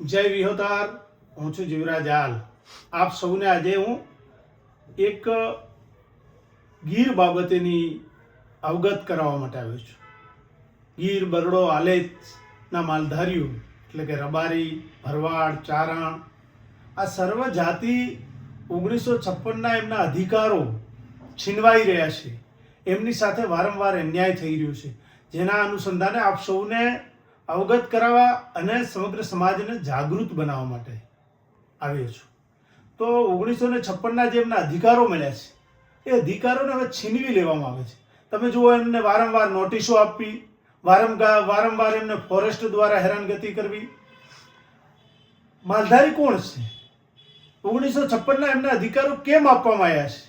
જય વિહોતાર. હું છું જીવરાજ આલ. આપ સૌને આજે હું એક ગીર બાબતેની અવગત કરાવવા માટે આવ્યો છું. ગીર બરડો આલેચના માલધારીઓ એટલે કે રબારી, ભરવાડ, ચારણ આ સર્વ જાતિ 1956ના એમના અધિકારો છીનવાઈ રહ્યા છે. એમની સાથે વારંવાર અન્યાય થઈ રહ્યો છે, જેના અનુસંધાને આપ સૌને અવગત કરાવવા અને સમગ્ર સમાજને જાગૃત બનાવવા માટે આવ્યો છું. તો 1956ના જે એમના અધિકારો મળ્યા છે એ અધિકારોને હવે છીનવી લેવામાં આવે છે. તમે જુઓ, એમને વારંવાર નોટિસો આપવી, વારંવાર એમને ફોરેસ્ટ દ્વારા હેરાનગતિ કરવી. માલધારી કોણ છે? 1956ના એમના અધિકારો કેમ આપવામાં આવ્યા છે?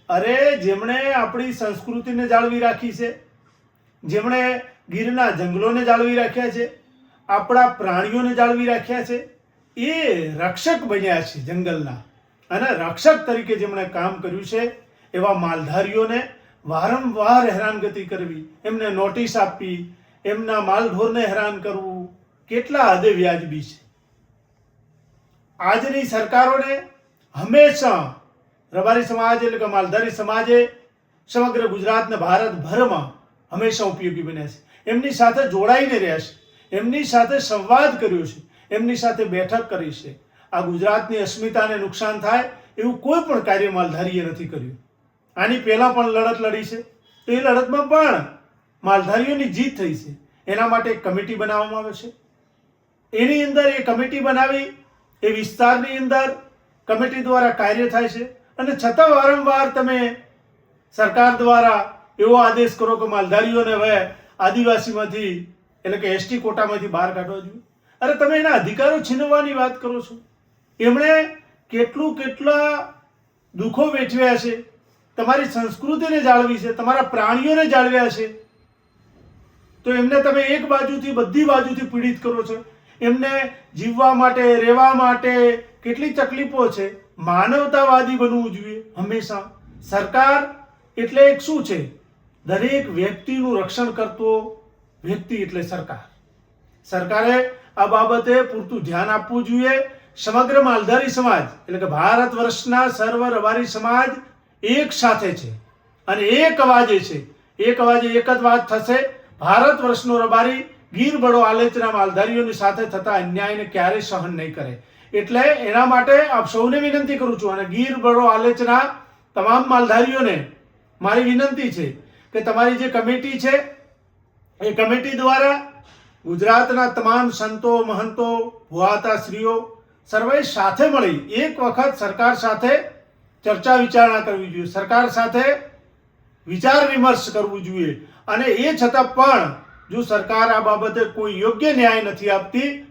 અરે, જેમણે આપણી સંસ્કૃતિને જાળવી રાખી છે, જેમણે ગીરના જંગલોને જાળવી રાખ્યા છે, આપણા પ્રાણીઓને જાળવી રાખ્યા છે, એ રક્ષક બન્યા છે જંગલના. અને રક્ષક તરીકે જેમણે કામ કર્યું છે એવા માલધારીઓને વારંવાર હેરાનગતિ કરવી, એમને નોટિસ આપવી, એમના માલઢોરને હેરાન કરવું કેટલા હદે વ્યાજબી છે. આજની સરકારોને હંમેશા રબારી સમાજ એટલે કે માલધારી સમાજે સમગ્ર ગુજરાત ને ભારતભરમાં હંમેશા ઉપયોગી બન્યા છે. એમની સાથે જોડાઈને રહ્યા છે, એમની સાથે સંવાદ કર્યો છે, એમની સાથે બેઠક કરી છે. આ ગુજરાતની અસ્મિતાને નુકસાન થાય એવું કોઈ પણ કાર્ય માલધારીએ નથી કર્યું. આની પહેલાં પણ લડત લડી છે, તો એ લડતમાં પણ માલધારીઓની જીત થઈ છે. એના માટે એક કમિટી બનાવવામાં આવે છે. એની અંદર એ કમિટી બનાવી એ વિસ્તારની અંદર કમિટી દ્વારા કાર્ય થાય છે. અને છતાં વારંવાર તમે સરકાર દ્વારા એવો આદેશ કરો કે માલધારીઓને હવે આદિવાસીમાંથી એટલે કે એસટી કોટામાંથી બહાર કાઢવા જોઈએ. અરે, તમે એના અધિકારો છીનવવાની વાત કરો છો. એમણે કેટલા દુઃખો વેઠવ્યા છે, તમારી સંસ્કૃતિને જાળવી છે, તમારા પ્રાણીઓને જાળવ્યા છે, તો એમને તમે એક બાજુથી બધી બાજુથી પીડિત કરો છો. એમને જીવવા માટે, રહેવા માટે કેટલી તકલીફો છે. માનવતાવાદી બનવું જોઈએ હંમેશા. સરકાર એટલે એક શું છે? દરેક વ્યક્તિનું રક્ષણ કરતો વ્યક્તિ એટલે સરકાર. સરકારે આ બાબતે પૂરતું ધ્યાન આપવું જોઈએ. સમગ્ર માલધારી સમાજ એટલે કે ભારત વર્ષના સર્વ રબારી સમાજ એક સાથે છે અને એક અવાજે છે. એક અવાજે એક જ વાત થશે. ભારત વર્ષનો રબારી ગીર બળો આલેચના માલધારીઓની સાથે થતા અન્યાયને ક્યારેય સહન નહીં કરે. એટલે એના માટે આપ સૌને વિનંતી કરું છું, અને ગીર બળો આલેચના તમામ માલધારીઓને મારી વિનંતી છે કે તમારી જે કમિટી છે એ કમિટી દ્વારા ગુજરાતના તમામ સંતો, મહંતો, ભુવાતાશ્રીઓ સર્વે સાથે મળી એક વખત સરકાર સાથે ચર્ચા વિચારણા કરવી જોઈએ, સરકાર સાથે વિચાર વિમર્શ કરવું જોઈએ. અને એ છતાં પણ જો સરકાર આ બાબતે કોઈ યોગ્ય ન્યાય નથી આપતી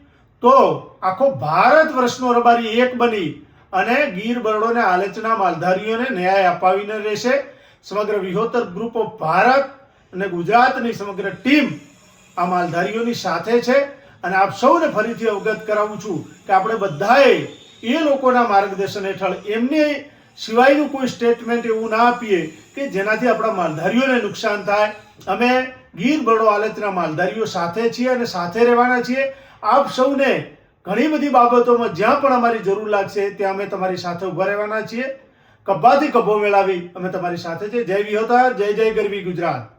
તો આખો ભારત વર્ષનો રબારી એક બની અને ગીર બરડોને આલેચના માલધારીઓને ન્યાય અપાવીને રહેશે. સમગ્ર વિહોતર ગ્રુપ ઓફ ભારત અને ગુજરાતની સમગ્ર ટીમ આ માલધારીઓની સાથે છે. અને આપ સૌને ફરીથી અવગત કરાવું છું કે આપણે બધાએ એ લોકોના માર્ગદર્શન હેઠળ એમની સિવાયનું કોઈ સ્ટેટમેન્ટ એવું ના આપીએ કે જેનાથી આપણા માલધારીઓને નુકસાન થાય. અમે ગીર બરડો આલેચના માલધારીઓ સાથે છીએ અને સાથે રહેવાના છીએ. આપ સૌને ઘણી બધી બાબતોમાં જ્યાં પણ અમારી જરૂર લાગશે ત્યાં અમે તમારી સાથે ઉભા રહેવાના છીએ. કબ્બાથી કબ્બો મેળવી અમે તમારી સાથે છે. જય વિહોતાર, જય જય ગરવી ગુજરાત.